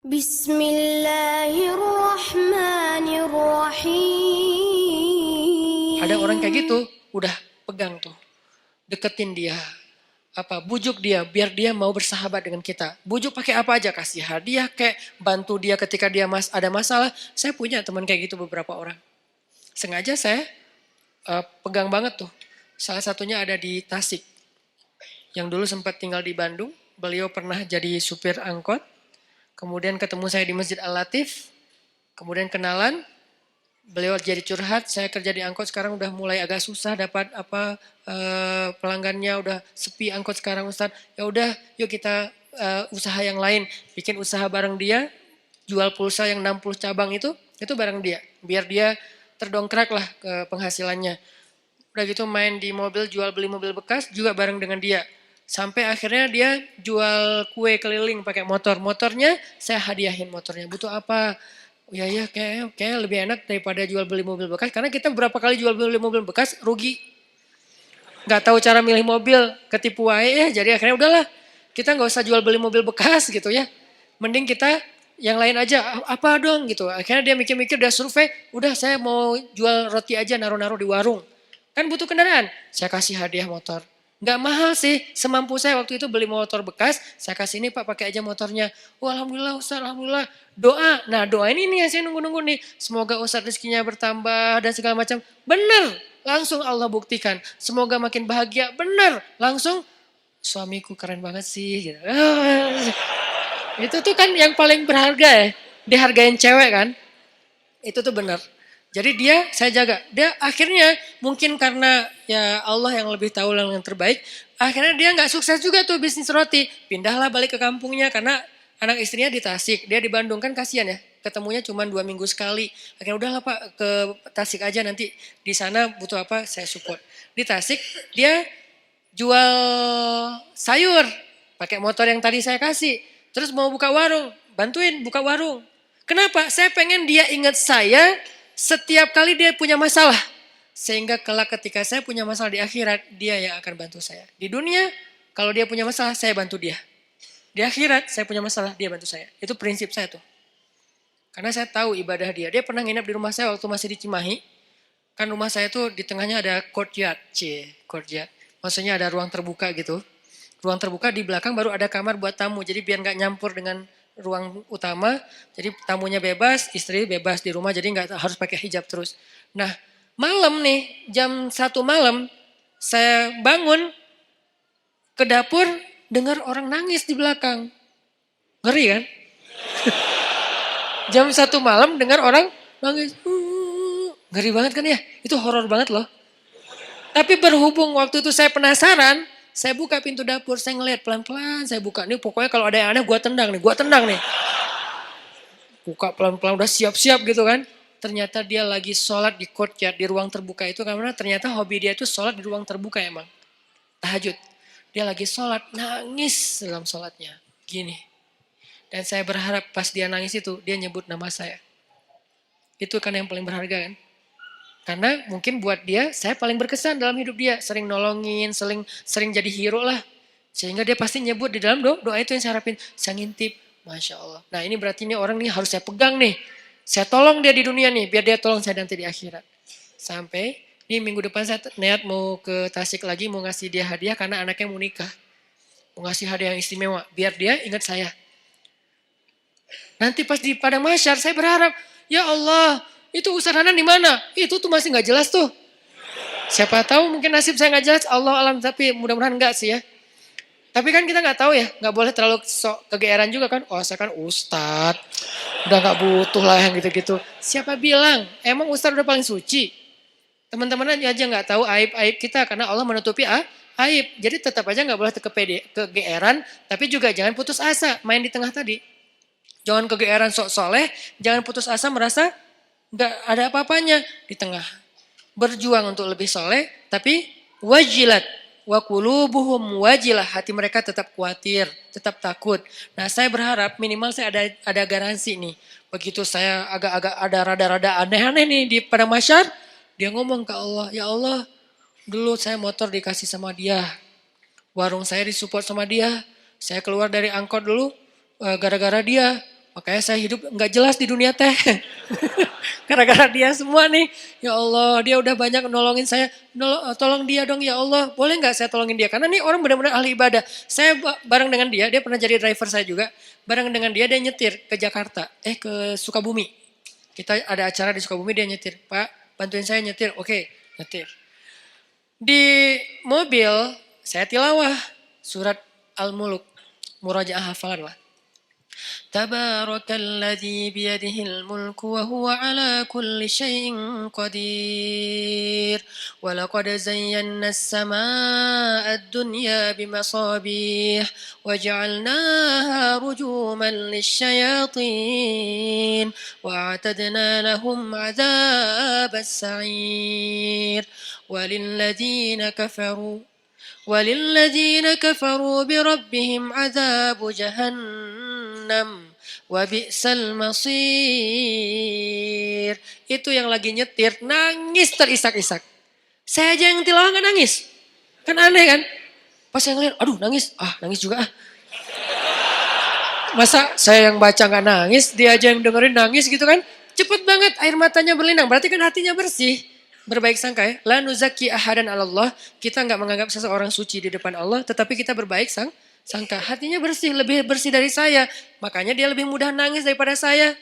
Bismillahirrahmanirrahim. Ada orang kayak gitu, udah pegang tuh, deketin dia, bujuk dia biar dia mau bersahabat dengan kita. Bujuk pakai apa aja, kasih hadiah, kayak bantu dia ketika dia ada masalah. Saya punya teman kayak gitu beberapa orang. Sengaja saya pegang banget tuh. Salah satunya ada di Tasik, yang dulu sempat tinggal di Bandung. Beliau pernah jadi supir angkot. Kemudian ketemu saya di Masjid Al-Latif. Kemudian kenalan. Beliau jadi curhat, saya kerja di angkot sekarang udah mulai agak susah dapat pelanggannya, udah sepi angkot sekarang Ustadz. Ya udah, yuk kita usaha yang lain, bikin usaha bareng dia, jual pulsa yang 60 cabang itu bareng dia, biar dia terdongkrak lah ke penghasilannya. Udah gitu main di mobil, jual beli mobil bekas juga bareng dengan dia. Sampai akhirnya dia jual kue keliling pakai motor. Motornya saya hadiahin motornya. Butuh apa? Ya kayak lebih enak daripada jual beli mobil bekas. Karena kita beberapa kali jual beli mobil bekas rugi. Gak tahu cara milih mobil, ketipu wae ya. Jadi akhirnya udahlah, kita gak usah jual beli mobil bekas gitu ya. Mending kita yang lain aja, apa dong gitu. Akhirnya dia mikir-mikir, dia survei, udah saya mau jual roti aja naruh-naruh di warung. Kan butuh kendaraan, saya kasih hadiah motor. Gak mahal sih, semampu saya waktu itu beli motor bekas, saya kasih ini Pak pakai aja motornya. Oh, alhamdulillah Ustaz, alhamdulillah. Doa, nah doa ini nih yang saya nunggu-nunggu nih. Semoga Ustaz rezekinya bertambah dan segala macam. Bener, langsung Allah buktikan. Semoga makin bahagia, bener. Langsung, suamiku keren banget sih. Gitu. Itu tuh kan yang paling berharga ya, dihargain cewek kan. Itu tuh bener. Jadi dia saya jaga. Dia akhirnya mungkin karena ya Allah yang lebih tahu yang terbaik. Akhirnya dia gak sukses juga tuh bisnis roti. Pindahlah balik ke kampungnya karena anak istrinya di Tasik. Dia di Bandung kan kasihan ya. Ketemunya cuma 2 minggu sekali. Akhirnya udahlah Pak ke Tasik aja nanti. Di sana butuh apa saya support. Di Tasik dia jual sayur. Pakai motor yang tadi saya kasih. Terus mau buka warung. Bantuin buka warung. Kenapa? Saya pengen dia ingat saya setiap kali dia punya masalah. Sehingga kelak ketika saya punya masalah di akhirat, dia yang akan bantu saya. Di dunia, kalau dia punya masalah, saya bantu dia. Di akhirat, saya punya masalah, dia bantu saya. Itu prinsip saya tuh. Karena saya tahu ibadah dia. Dia pernah nginep di rumah saya waktu masih di Cimahi. Kan rumah saya tuh di tengahnya ada courtyard. Courtyard. Maksudnya ada ruang terbuka gitu. Ruang terbuka di belakang baru ada kamar buat tamu. Jadi biar gak nyampur dengan ruang utama, jadi tamunya bebas, istri bebas di rumah, jadi nggak harus pakai hijab terus. Nah, malam nih, jam 1 malam, saya bangun ke dapur, dengar orang nangis di belakang. Ngeri kan? Jam 1 malam dengar orang nangis. Ngeri banget kan ya? Itu horor banget loh. Tapi berhubung waktu itu saya penasaran, saya buka pintu dapur, saya ngeliat pelan-pelan, saya buka. Nih pokoknya kalau ada yang aneh gue tendang nih. Buka pelan-pelan udah siap-siap gitu kan. Ternyata dia lagi sholat di courtyard, di ruang terbuka itu. Karena ternyata hobi dia itu sholat di ruang terbuka emang. Tahajud. Dia lagi sholat, nangis dalam sholatnya. Gini. Dan saya berharap pas dia nangis itu, dia nyebut nama saya. Itu kan yang paling berharga kan. Karena mungkin buat dia, saya paling berkesan dalam hidup dia. Sering nolongin, sering jadi hero lah. Sehingga dia pasti nyebut di dalam doa itu yang saya harapin. Saya ngintip, Masya Allah. Nah ini berarti ini orang nih harus saya pegang nih. Saya tolong dia di dunia nih, biar dia tolong saya nanti di akhirat. Sampai ini minggu depan saya niat mau ke Tasik lagi, mau ngasih dia hadiah karena anaknya mau nikah. Mau ngasih hadiah yang istimewa, biar dia ingat saya. Nanti pas di Padang Mahsyar saya berharap, ya Allah, itu Ustaz Hanan di mana? Itu tuh masih nggak jelas tuh. Siapa tahu mungkin nasib saya nggak jelas, Allah alam, tapi mudah-mudahan enggak sih ya. Tapi kan kita nggak tahu ya, nggak boleh terlalu sok kegeeran juga kan. Oh saya kan Ustadz, udah nggak butuh lah yang gitu-gitu. Siapa bilang? Emang Ustadz udah paling suci? Teman-teman aja nggak tahu aib-aib kita karena Allah menutupi aib. Jadi tetap aja nggak boleh kegeeran, tapi juga jangan putus asa main di tengah tadi. Jangan kegeeran sok soleh, jangan putus asa merasa nggak ada apa-apanya di tengah. Berjuang untuk lebih soleh, tapi wajilat. Wa qulubuhum wajilah, hati mereka tetap khawatir, tetap takut. Nah saya berharap minimal saya ada garansi nih. Begitu saya agak-agak ada rada-rada aneh-aneh nih di pada masyar, dia ngomong ke Allah, ya Allah dulu saya motor dikasih sama dia. Warung saya disupport sama dia. Saya keluar dari angkot dulu gara-gara dia. Makanya saya hidup nggak jelas di dunia teh. Gara-gara dia semua nih. Ya Allah, dia udah banyak nolongin saya. Tolong dia dong ya Allah. Boleh nggak saya tolongin dia? Karena nih orang benar-benar ahli ibadah. Saya bareng dengan dia pernah jadi driver saya juga. Bareng dengan dia nyetir ke Jakarta. Ke Sukabumi. Kita ada acara di Sukabumi, dia nyetir. Pak, bantuin saya nyetir. Oke, nyetir. Di mobil, saya tilawah surat Al-Muluk. Murajaah hafalan lah. Tabarakalladzi biyadihil mulku wa huwa ala kulli syai'in qadir. Wa laqad zayyana as-samaa'a ad-dunya bimasabih wa ja'alnaha rujuman lisyayatin wa a'tadna lahum 'adzabas sa'ir. وللذين كفروا بربهم عذاب جهنم وبئس المصير. Itu yang lagi nyetir nangis terisak-isak. Saya aja yang tilawah nggak nangis. Kan aneh kan? Pas yang lain, aduh nangis. Nangis juga. Masa saya yang baca nggak nangis, dia aja yang dengerin nangis gitu kan? Cepet banget air matanya berlinang. Berarti kan hatinya bersih. Berbaik sangka ya. La nuzaki ahadan Allah. Kita nggak menganggap seseorang suci di depan Allah. Tetapi kita berbaik sangka. Hatinya bersih. Lebih bersih dari saya. Makanya dia lebih mudah nangis daripada saya.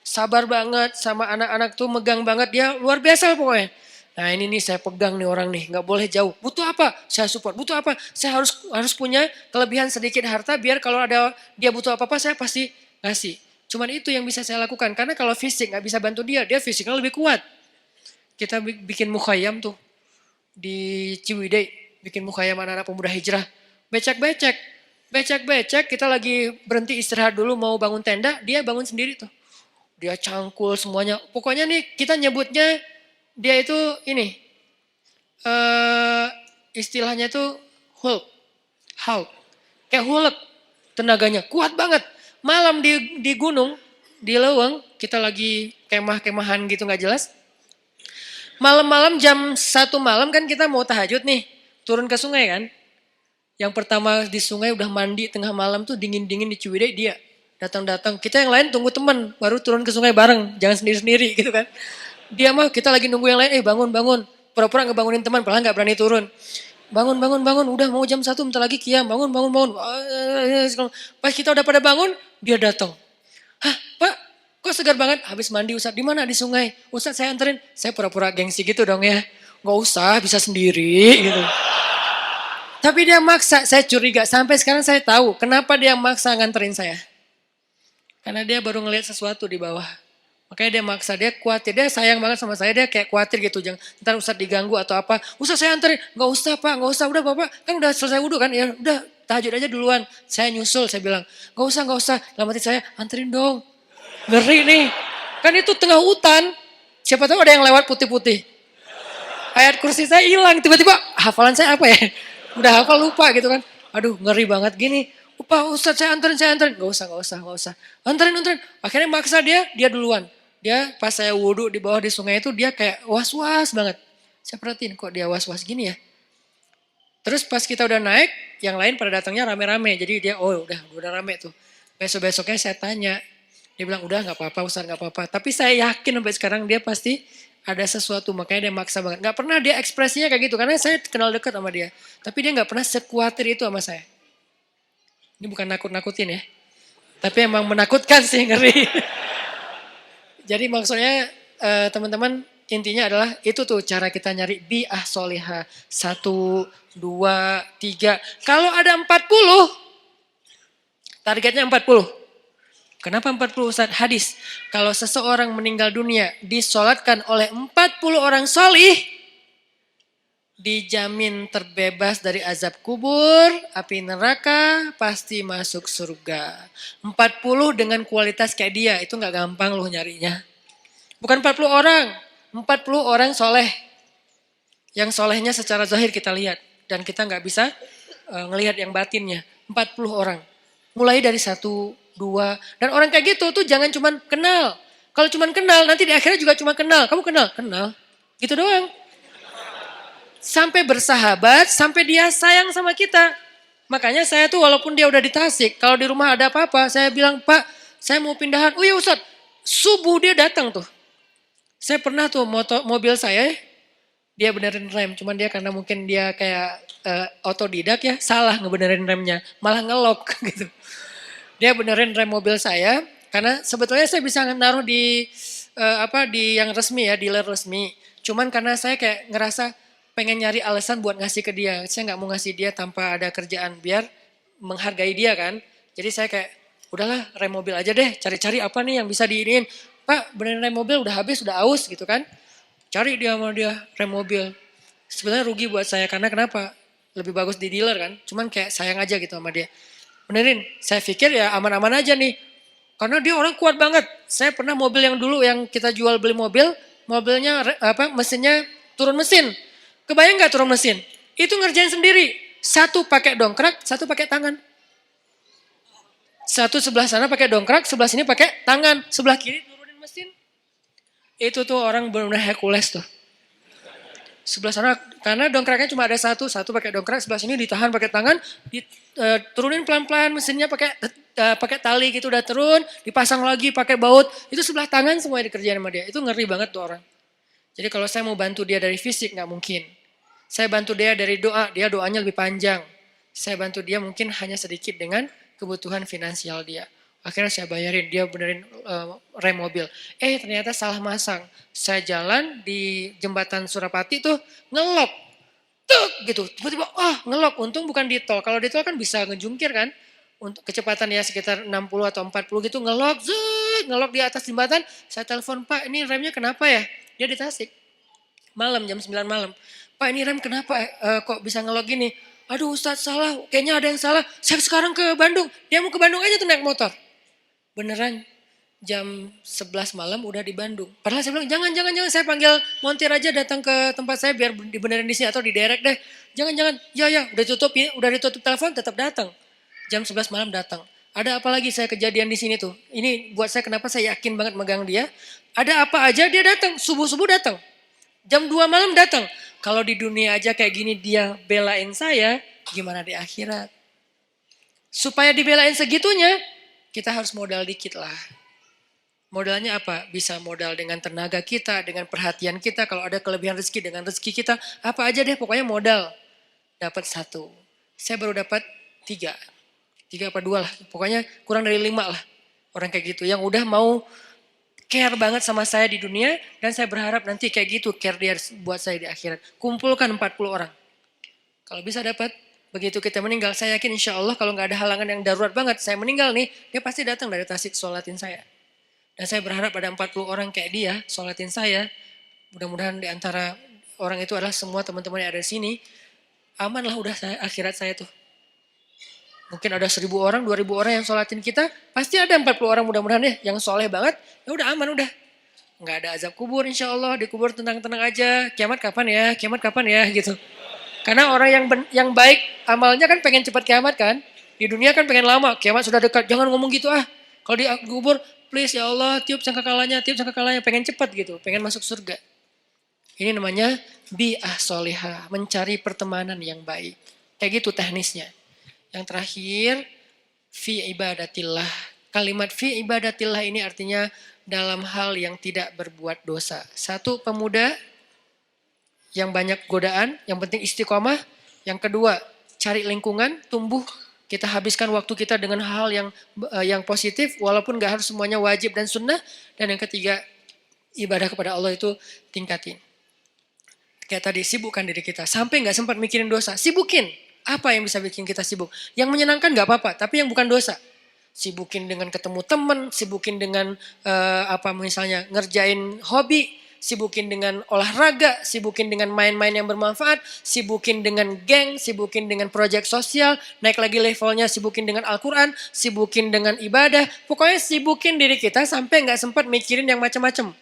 Sabar banget sama anak-anak tuh. Megang banget. Dia luar biasa pokoknya. Nah ini nih saya pegang nih orang nih. Nggak boleh jauh. Butuh apa? Saya support. Butuh apa? Saya harus punya kelebihan sedikit harta. Biar kalau ada dia butuh apa-apa saya pasti ngasih. Cuman itu yang bisa saya lakukan. Karena kalau fisik nggak bisa bantu dia. Dia fisiknya lebih kuat. Kita bikin mukhayam tuh di Ciwidey, bikin mukhayam anak-anak pemuda hijrah. Becek-becek, kita lagi berhenti istirahat dulu mau bangun tenda, dia bangun sendiri tuh. Dia cangkul semuanya. Pokoknya nih kita nyebutnya dia itu ini, istilahnya tuh Hulk. Kayak Hulk tenaganya, kuat banget. Malam di gunung, di Leweng, kita lagi kemah-kemahan gitu gak jelas. Malam-malam jam 1 malam kan kita mau tahajud nih. Turun ke sungai kan. Yang pertama di sungai udah mandi tengah malam tuh dingin-dingin di Ciwidey dia. Datang-datang. Kita yang lain tunggu teman. Baru turun ke sungai bareng. Jangan sendiri-sendiri gitu kan. Dia mah kita lagi nunggu yang lain. Bangun. Pura-pura ngebangunin teman. Padahal gak berani turun. Bangun. Udah mau jam 1 bentar lagi qiyam. Bangun. Pas kita udah pada bangun. Dia datang. Hah Pak? Kok segar banget? Habis mandi Ustadz. Di mana? Di sungai. Ustadz saya anterin. Saya pura-pura gengsi gitu dong ya. Gak usah, bisa sendiri gitu. Tapi dia maksa, saya curiga. Sampai sekarang saya tahu kenapa dia maksa nganterin saya. Karena dia baru ngelihat sesuatu di bawah. Makanya dia maksa, dia khawatir. Dia sayang banget sama saya, dia kayak khawatir gitu. Jangan ntar Ustadz diganggu atau apa. Ustadz saya anterin. Gak usah Pak, gak usah. Udah Bapak, kan udah selesai wudhu kan. Ya udah, tahajud aja duluan. Saya nyusul, saya bilang. Gak usah. Dalam hati saya, anterin dong. Ngeri nih. Kan itu tengah hutan. Siapa tahu ada yang lewat putih-putih. Ayat kursi saya hilang. Tiba-tiba hafalan saya apa ya? Udah hafal lupa gitu kan. Aduh ngeri banget gini. Pak Ustadz saya anterin. Gak usah. Anterin. Akhirnya maksa dia duluan. Dia pas saya wudhu di bawah di sungai itu dia kayak was-was banget. Saya perhatiin kok dia was-was gini ya. Terus pas kita udah naik, yang lain pada datangnya rame-rame. Jadi dia udah rame tuh. Besok-besoknya saya tanya. Dia bilang udah gak apa-apa Ustaz gak apa-apa. Tapi saya yakin sampai sekarang dia pasti ada sesuatu. Makanya dia maksa banget. Gak pernah dia ekspresinya kayak gitu. Karena saya kenal dekat sama dia. Tapi dia gak pernah sekuatir itu sama saya. Ini bukan nakut-nakutin ya. Tapi emang menakutkan sih ngeri. Jadi maksudnya teman-teman intinya adalah itu tuh cara kita nyari bi'ah solihah. 1, 2, 3. Kalau ada 40. Targetnya 40. Kenapa 40 Ustaz? Hadis. Kalau seseorang meninggal dunia disolatkan oleh 40 orang solih. Dijamin terbebas dari azab kubur, api neraka, pasti masuk surga. 40 dengan kualitas kayak dia, itu gak gampang loh nyarinya. Bukan 40 orang, 40 orang soleh. Yang solehnya secara zahir kita lihat. Dan kita gak bisa ngelihat yang batinnya. 40 orang. Mulai dari 1, 2. Dan orang kayak gitu tuh jangan cuman kenal. Kalau cuman kenal nanti di akhirnya juga cuma kenal. Kamu kenal? Kenal. Gitu doang. Sampai bersahabat, sampai dia sayang sama kita. Makanya saya tuh walaupun dia udah di Tasik, kalau di rumah ada apa-apa, saya bilang, Pak, saya mau pindahan. Oh ya Ustadz, subuh dia datang tuh. Saya pernah tuh mobil saya, dia benerin rem. Cuman dia karena mungkin dia kayak otodidak ya, salah ngebenerin remnya. Malah ngelok gitu. Dia benerin rem mobil saya, karena sebetulnya saya bisa naruh di di yang resmi ya, dealer resmi. Cuman karena saya kayak ngerasa pengen nyari alasan buat ngasih ke dia. Saya nggak mau ngasih dia tanpa ada kerjaan, biar menghargai dia kan. Jadi saya kayak, udahlah rem mobil aja deh, cari-cari apa nih yang bisa diinin. Pak, benerin rem mobil udah habis, udah aus gitu kan. Cari dia sama dia rem mobil. Sebenarnya rugi buat saya, karena kenapa? Lebih bagus di dealer kan. Cuman kayak sayang aja gitu sama dia. Benerin, saya pikir ya aman-aman aja nih. Karena dia orang kuat banget. Saya pernah mobil yang dulu yang kita jual beli mobil, mobilnya mesinnya turun mesin. Kebayang nggak turun mesin? Itu ngerjain sendiri. Satu pakai dongkrak, satu pakai tangan. Satu sebelah sana pakai dongkrak, sebelah sini pakai tangan. Sebelah kiri turunin mesin. Itu tuh orang benar-benar Hercules tuh. Sebelah sana, karena dongkraknya cuma ada satu pakai dongkrak, sebelah sini ditahan pakai tangan, diturunin pelan-pelan mesinnya pakai tali gitu, udah turun, dipasang lagi pakai baut, itu sebelah tangan semuanya dikerjain sama dia. Itu ngeri banget tuh orang. Jadi kalau saya mau bantu dia dari fisik nggak mungkin. Saya bantu dia dari doa, dia doanya lebih panjang. Saya bantu dia mungkin hanya sedikit dengan kebutuhan finansial dia. Akhirnya saya bayarin, dia benerin rem mobil. Ternyata salah masang. Saya jalan di jembatan Surapati tuh ngelok. Tuk gitu. Tiba-tiba ngelok. Untung bukan di tol. Kalau di tol kan bisa ngejungkir kan. Untuk kecepatan ya sekitar 60 atau 40 gitu ngelok. Ngelok di atas jembatan. Saya telepon, Pak ini remnya kenapa ya? Dia di Tasik. Malam jam 9 malam. Pak ini rem kenapa kok bisa ngelok gini? Aduh Ustadz salah. Kayaknya ada yang salah. Saya sekarang ke Bandung. Dia mau ke Bandung aja tuh naik motor. Beneran jam 11 malam udah di Bandung. Padahal saya bilang jangan saya panggil montir aja datang ke tempat saya biar dibenerin di sini atau di direct deh. Jangan ya udah ditutup telepon tetap datang. Jam 11 malam datang. Ada apa lagi saya kejadian di sini tuh. Ini buat saya kenapa saya yakin banget megang dia. Ada apa aja dia datang, subuh-subuh datang. Jam 2 malam datang. Kalau di dunia aja kayak gini dia belain saya, gimana di akhirat? Supaya dibelain segitunya, kita harus modal dikit lah. Modalnya apa? Bisa modal dengan tenaga kita, dengan perhatian kita. Kalau ada kelebihan rezeki dengan rezeki kita, apa aja deh pokoknya modal. Dapat 1. Saya baru dapat 3. 3 apa 2 lah. Pokoknya kurang dari 5 lah. Orang kayak gitu yang udah mau care banget sama saya di dunia. Dan saya berharap nanti kayak gitu care dia buat saya di akhirat. Kumpulkan 40 orang. Kalau bisa dapat. Begitu kita meninggal, saya yakin insya Allah kalau nggak ada halangan yang darurat banget, saya meninggal nih, dia pasti datang dari Tasik sholatin saya. Dan saya berharap ada 40 orang kayak dia sholatin saya. Mudah-mudahan di antara orang itu adalah semua teman-teman yang ada di sini. Aman lah udah akhirat saya tuh. Mungkin ada 1.000 orang, 2.000 orang yang sholatin kita, pasti ada 40 orang mudah-mudahan ya, yang soleh banget, ya udah aman udah. Nggak ada azab kubur insya Allah, dikubur tenang-tenang aja, kiamat kapan ya gitu. Karena orang yang baik amalnya kan pengen cepat kiamat kan. Di dunia kan pengen lama, kiamat sudah dekat. Jangan ngomong gitu Kalau dikubur, please ya Allah tiup sangkakalanya, pengen cepat gitu. Pengen masuk surga. Ini namanya bi'ah solihah, mencari pertemanan yang baik. Kayak gitu teknisnya. Yang terakhir, fi ibadatillah. Kalimat fi ibadatillah ini artinya dalam hal yang tidak berbuat dosa. 1, pemuda yang banyak godaan, yang penting istiqomah. Yang kedua, cari lingkungan, tumbuh. Kita habiskan waktu kita dengan hal yang positif, walaupun gak harus semuanya wajib dan sunnah. Dan yang ketiga, ibadah kepada Allah itu tingkatin. Kayak tadi, sibukkan diri kita. Sampai gak sempat mikirin dosa, sibukin. Apa yang bisa bikin kita sibuk? Yang menyenangkan gak apa-apa, tapi yang bukan dosa. Sibukin dengan ketemu teman, sibukin dengan misalnya ngerjain hobi, sibukin dengan olahraga, sibukin dengan main-main yang bermanfaat, sibukin dengan geng, sibukin dengan proyek sosial, naik lagi levelnya sibukin dengan Al-Quran, sibukin dengan ibadah. Pokoknya sibukin diri kita sampai gak sempat mikirin yang macam-macam.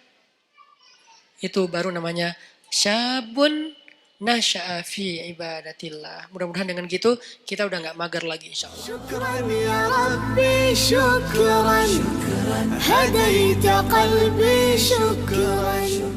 Itu baru namanya syabun nasya'a fi ibadatillah. Mudah-mudahan dengan gitu kita udah gak mager lagi insyaAllah. Syukran ya Rabbi, syukran. Hadaita qalbi, syukran.